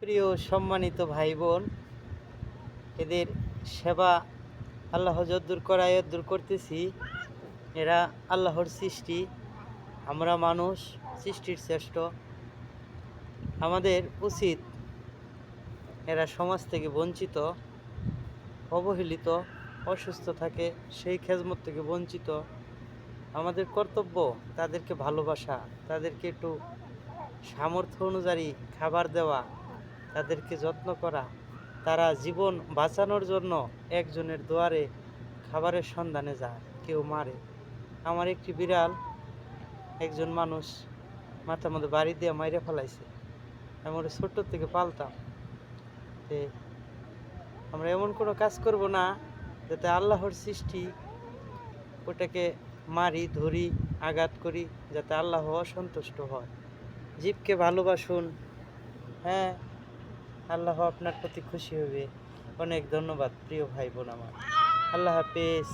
প্রিয় সম্মানিত ভাই বোন, এদের সেবা আল্লাহ যদ্দূর করায় দূর করতেছি। এরা আল্লাহর সৃষ্টি, আমরা মানুষ, সৃষ্টির শ্রেষ্ঠ। আমাদের উচিত এরা সমাজ থেকে বঞ্চিত, অবহেলিত, অসুস্থ থাকে, সেই খেজমত থেকে বঞ্চিত। আমাদের কর্তব্য তাদেরকে ভালোবাসা, তাদেরকে একটু সামর্থ্য অনুযায়ী খাবার দেওয়া, তাদেরকে যত্ন করা। তারা জীবন বাঁচানোর জন্য একজনের দুয়ারে খাবারের সন্ধানে যায়, কেউ মারে। আমার একটি বিড়াল একজন মানুষ মাথার মধ্যে বাড়ি দিয়ে মাইরে ফেলাইছে। আমি ওটা ছোট্ট থেকে পালতাম। তে আমরা এমন কোনো কাজ করব না যাতে আল্লাহর সৃষ্টি ওটাকে মারি, ধরি, আঘাত করি, যাতে আল্লাহ অসন্তুষ্ট হয়। জীবকে ভালোবাসুন, হ্যাঁ, আল্লাহ আপনার প্রতি খুশি হবে। অনেক ধন্যবাদ প্রিয় ভাই বোন আমার। আল্লাহ হাফেজ।